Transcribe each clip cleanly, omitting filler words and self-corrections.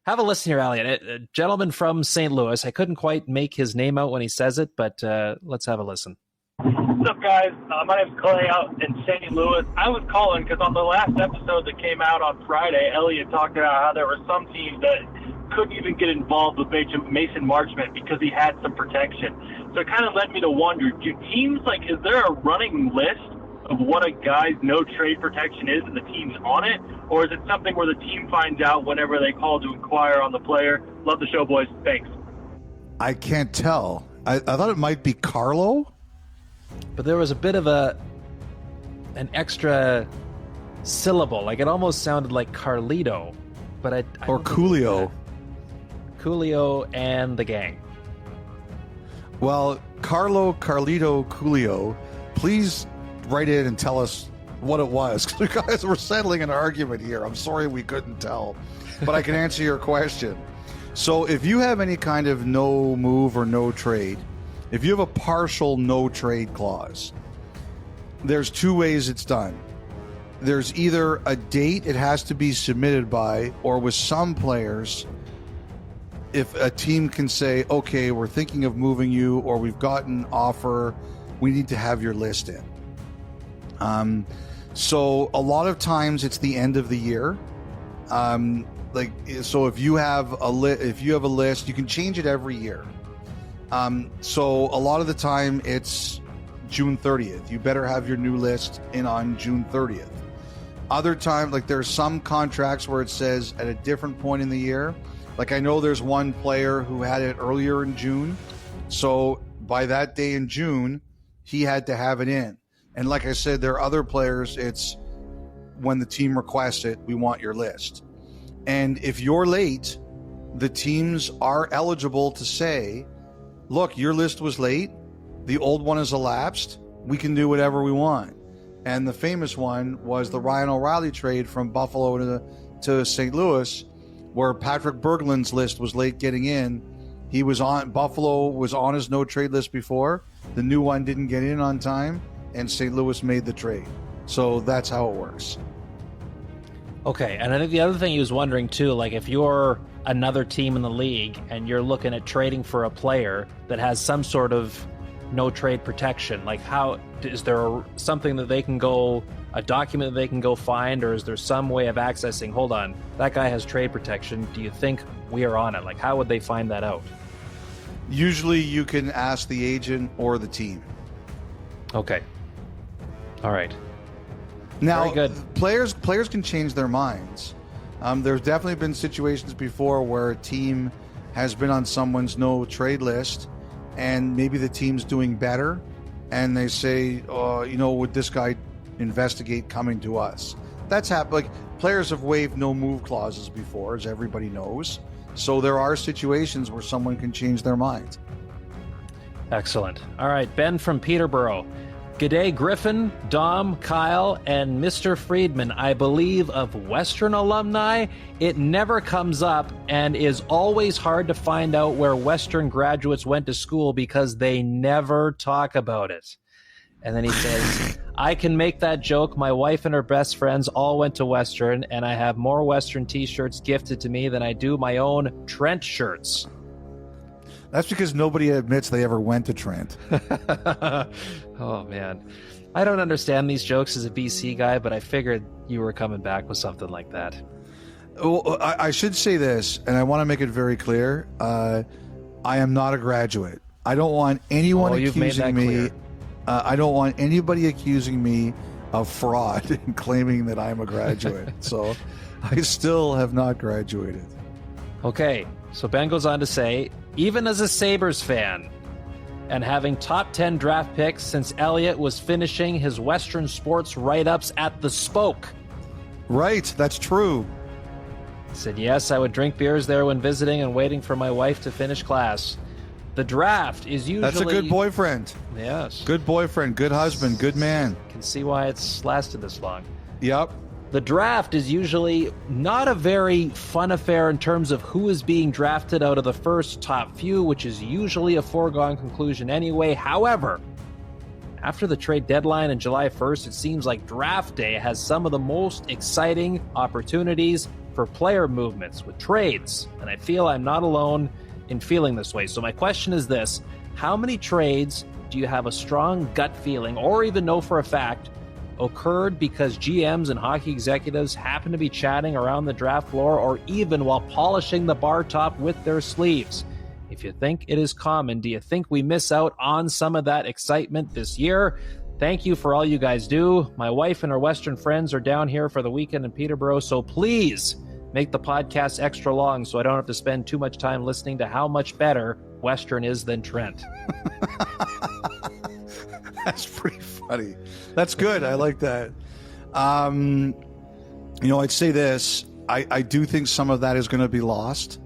Have a listen here, Elliot. A gentleman from St. Louis. I couldn't quite make his name out when he says it, but let's have a listen. What's up, guys? My name's Clay out in St. Louis. I was calling because on the last episode that came out on Friday, Elliot talked about how there were some teams that couldn't even get involved with Mason Marchment because he had some protection. So it kind of led me to wonder, do teams, is there a running list of what a guy's no trade protection is and the team's on it? Or is it something where the team finds out whenever they call to inquire on the player? Love the show, boys. Thanks. I can't tell. I thought it might be Carlo. But there was a bit of an extra syllable. It almost sounded like Carlito. But or Coolio. Coolio and the gang. Well, Carlito, Coolio, please write in and tell us what it was. Because you guys were settling an argument here. I'm sorry we couldn't tell. But I can answer your question. So if you have any kind of no move or no trade, if you have a partial no trade clause, there's two ways it's done. There's either a date it has to be submitted by, or with some players, if a team can say, okay, we're thinking of moving you, or we've got an offer, we need to have your list in. So a lot of times it's the end of the year. So if you have a list, you can change it every year. So a lot of the time it's June 30th. You better have your new list in on June 30th. Other times, there's some contracts where it says at a different point in the year. I know there's one player who had it earlier in June. So by that day in June, he had to have it in. And like I said, there are other players, it's when the team requests it, we want your list. And if you're late, the teams are eligible to say, look, your list was late. The old one has elapsed. We can do whatever we want. And the famous one was the Ryan O'Reilly trade from Buffalo to St. Louis, where Patrick Berglund's list was late getting in. Buffalo was on his no trade list before. The new one didn't get in on time, and St. Louis made the trade. So that's how it works. Okay, and I think the other thing he was wondering too, if you're another team in the league and you're looking at trading for a player that has some sort of no trade protection, how is there something that they can go, a document that they can go find, or is there some way of accessing, hold on, that guy has trade protection, do you think we are on it? How would they find that out? Usually you can ask the agent or the team. Okay. All right. Now, very good. Players can change their minds. There's definitely been situations before where a team has been on someone's no trade list, and maybe the team's doing better, and they say, would this guy investigate coming to us? That's happened. Players have waived no move clauses before, as everybody knows. So there are situations where someone can change their mind. Excellent. All right, Ben from Peterborough. G'day, Griffin, Dom, Kyle, and Mr. Friedman. I believe of Western alumni, it never comes up and is always hard to find out where Western graduates went to school because they never talk about it. And then he says, I can make that joke. My wife and her best friends all went to Western, and I have more Western t-shirts gifted to me than I do my own Trent shirts. That's because nobody admits they ever went to Trent. Oh, man. I don't understand these jokes as a BC guy, but I figured you were coming back with something like that. Well, I should say this, and I want to make it very clear. I am not a graduate. I don't want anyone accusing me. I don't want anybody accusing me of fraud and claiming that I'm a graduate. So I still have not graduated. Okay, so Ben goes on to say, even as a Sabres fan and having top 10 draft picks since Elliott was finishing his Western sports write-ups at the Spoke. Right, that's true. He said, yes, I would drink beers there when visiting and waiting for my wife to finish class. The draft is usually... That's a good boyfriend. Yes. Good boyfriend, good husband, good man. Can see why it's lasted this long. Yep. The draft is usually not a very fun affair in terms of who is being drafted out of the first top few, which is usually a foregone conclusion anyway. However, after the trade deadline on July 1st, it seems like draft day has some of the most exciting opportunities for player movements with trades, and I feel I'm not alone in feeling this way. So my question is this: how many trades do you have a strong gut feeling, or even know for a fact, occurred because GMs and hockey executives happen to be chatting around the draft floor, or even while polishing the bar top with their sleeves? If you think it is common, do you think we miss out on some of that excitement this year? Thank you for all you guys do. My wife and her Western friends are down here for the weekend in Peterborough, so please make the podcast extra long so I don't have to spend too much time listening to how much better Western is than Trent. That's pretty funny. That's good. I like that. I'd say this. I do think some of that is going to be lost.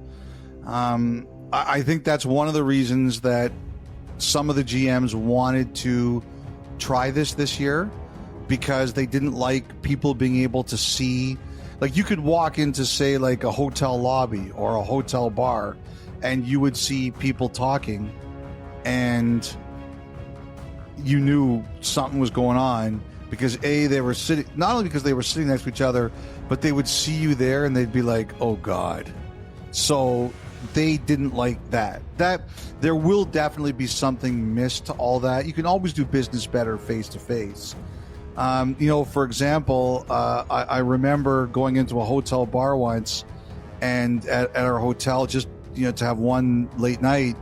I think that's one of the reasons that some of the GMs wanted to try this year, because they didn't like people being able to see. Like, you could walk into, say, like a hotel lobby or a hotel bar, and you would see people talking, and you knew something was going on because they were sitting, not only because they were sitting next to each other, but they would see you there and they'd be like, oh God. So they didn't like that. There will definitely be something missed to all that. You can always do business better face to face. For example, I remember going into a hotel bar once, and at our hotel, just to have one late night,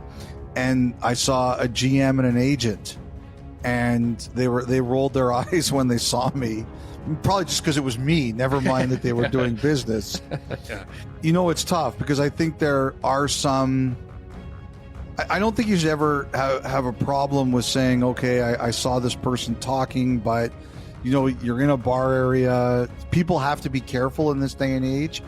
and I saw a GM and an agent, and they rolled their eyes when they saw me. Probably just because it was me, never mind that they were doing business. Yeah. It's tough because I think there are some. I don't think you should ever have a problem with saying, okay, I saw this person talking, but you're in a bar area. People have to be careful in this day and age.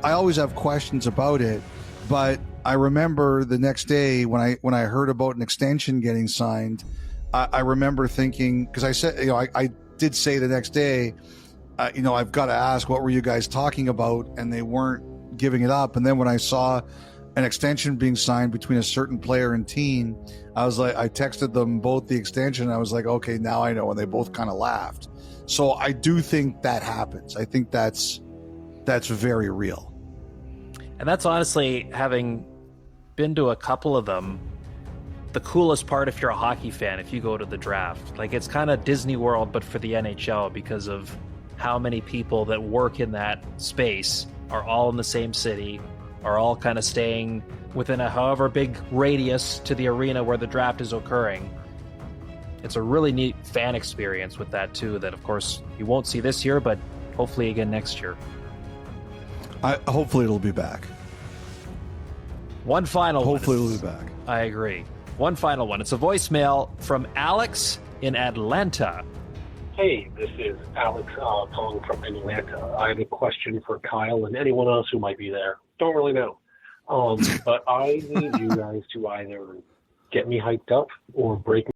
I always have questions about it, but I remember the next day when I heard about an extension getting signed, I remember thinking, because I said, I did say the next day, I've got to ask, what were you guys talking about? And they weren't giving it up. And then when I saw an extension being signed between a certain player and team, I was like, I texted them both the extension. I was like, okay, now I know. And they both kind of laughed. So I do think that happens. I think that's very real. And that's honestly, having been to a couple of them, the coolest part if you're a hockey fan, if you go to the draft. Like, it's kind of Disney World, but for the NHL, because of how many people that work in that space are all in the same city, are all kind of staying within a however big radius to the arena where the draft is occurring. It's a really neat fan experience with that too, that of course you won't see this year, but hopefully again next year. Hopefully it'll be back. One final Hopefully one. It'll be back. I agree. One final one. It's a voicemail from Alex in Atlanta. Hey, this is Alex calling from Atlanta. I have a question for Kyle and anyone else who might be there. Don't really know. But I need you guys to either get me hyped up or break